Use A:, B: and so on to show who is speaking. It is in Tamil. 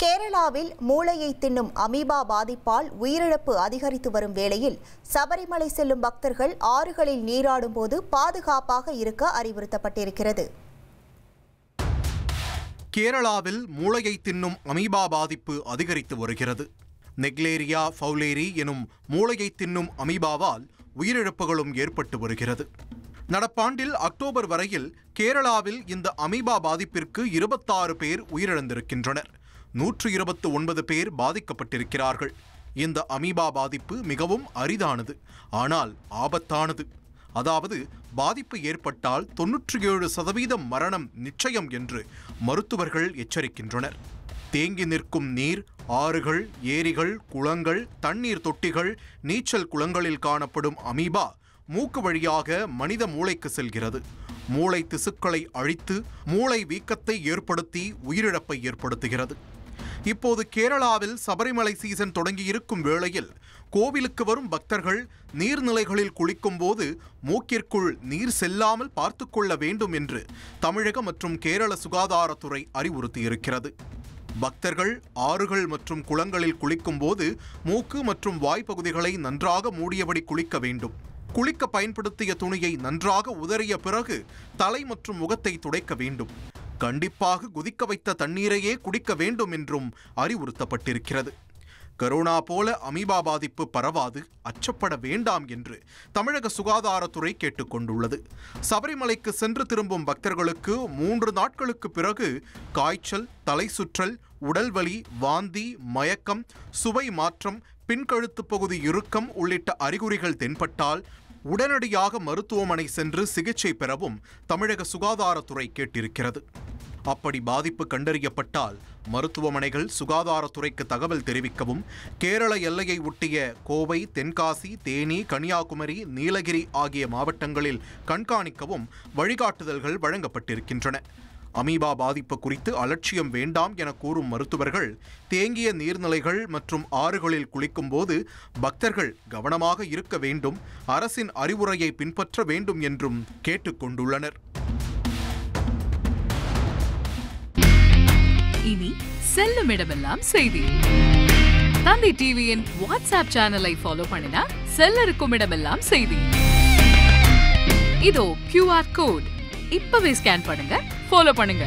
A: கேரளாவில் மூளையை தின்னும் அமீபா பாதிப்பால் உயிரிழப்பு அதிகரித்து வரும் வேளையில் சபரிமலை செல்லும் பக்தர்கள் ஆறுகளில் நீராடும் போது பாதுகாப்பாக இருக்க அறிவுறுத்தப்பட்டிருக்கிறது.
B: கேரளாவில் மூளையை தின்னும் அமீபா பாதிப்பு அதிகரித்து வருகிறது. நெக்லேரியா ஃபவுலேரி எனும் மூளையை தின்னும் அமீபாவால் உயிரிழப்புகளும் ஏற்பட்டு வருகிறது. நடப்பாண்டில் அக்டோபர் வரையில் கேரளாவில் இந்த அமீபா பாதிப்பிற்கு 26 பேர் உயிரிழந்திருக்கின்றனர். 129 பேர் பாதிக்கப்பட்டிருக்கிறார்கள். இந்த அமீபா பாதிப்பு மிகவும் அரிதானது, ஆனால் ஆபத்தானது. அதாவது பாதிப்பு ஏற்பட்டால் 97% மரணம் நிச்சயம் என்று மருத்துவர்கள் எச்சரிக்கின்றனர். தேங்கி நிற்கும் நீர், ஆறுகள், ஏரிகள், குளங்கள், தண்ணீர் தொட்டிகள், நீச்சல் குளங்களில் காணப்படும் அமீபா மூக்கு வழியாக மனித மூளைக்கு செல்கிறது. மூளை திசுக்களை அழித்து மூளை வீக்கத்தை ஏற்படுத்தி உயிரிழப்பை ஏற்படுத்துகிறது. இப்போது கேரளாவில் சபரிமலை சீசன் தொடங்கியிருக்கும் வேளையில் கோவிலுக்கு வரும் பக்தர்கள் நீர்நிலைகளில் குளிக்கும் போது மூக்கிற்குள் நீர் செல்லாமல் பார்த்து கொள்ள வேண்டும் என்று தமிழக மற்றும் கேரள சுகாதாரத்துறை அறிவுறுத்தியிருக்கிறது. பக்தர்கள் ஆறுகள் மற்றும் குளங்களில் குளிக்கும் போது மூக்கு மற்றும் வாய்ப்பகுதிகளை நன்றாக மூடியபடி குளிக்க வேண்டும். குளிக்க பயன்படுத்திய துணியை நன்றாக உதறிய பிறகு தலை மற்றும் முகத்தை துடைக்க வேண்டும். கண்டிப்பாக கொதிக்க வைத்த தண்ணீரையே குடிக்க வேண்டும் என்றும் அறிவுறுத்தப்பட்டிருக்கிறது. கரோனா போல அமீபா பாதிப்பு பரவாது, அச்சப்பட வேண்டாம் என்று தமிழக சுகாதாரத்துறை கேட்டுக்கொண்டுள்ளது. சபரிமலைக்கு சென்று திரும்பும் பக்தர்களுக்கு 3 நாட்களுக்கு பிறகு காய்ச்சல், தலை சுற்றல், உடல்வலி, வாந்தி, மயக்கம், சுவை மாற்றம், பின்கழுத்து பகுதி இறுக்கம் உள்ளிட்ட அறிகுறிகள் தென்பட்டால் உடனடியாக மருத்துவமனை சென்று சிகிச்சை பெறவும் தமிழக சுகாதாரத்துறை கேட்டிருக்கிறது. அப்படி பாதிப்பு கண்டறியப்பட்டால் மருத்துவமனைகள் சுகாதாரத்துறைக்கு தகவல் தெரிவிக்கவும் கேரள எல்லையை ஒட்டிய கோவை, தென்காசி, தேனி, கன்னியாகுமரி, நீலகிரி ஆகிய மாவட்டங்களில் கண்காணிக்கவும் வழிகாட்டுதல்கள் வழங்கப்பட்டிருக்கின்றன. அமீபா பாதிப்பு குறித்து அலட்சியம் வேண்டாம் என கூறும் மருத்துவர்கள் தேங்கிய நீர்நிலைகள் மற்றும் ஆறுகளில் குளிக்கும் போது பக்தர்கள் கவனமாக இருக்க வேண்டும், அரசின் அறிவுரையை பின்பற்ற வேண்டும் என்றும் கேட்டுக்கொண்டுள்ளனர்.
C: இனி செல்லும் இடமெல்லாம் செய்தி. தந்தி டிவியின் வாட்ஸ்அப் சேனலை ஃபாலோ பண்ணினா செல்ல இருக்கும் இடமெல்லாம் செய்தி. இதோ QR கோட் இப்பவே ஸ்கேன் பண்ணுங்க, ஃபாலோ பண்ணுங்க.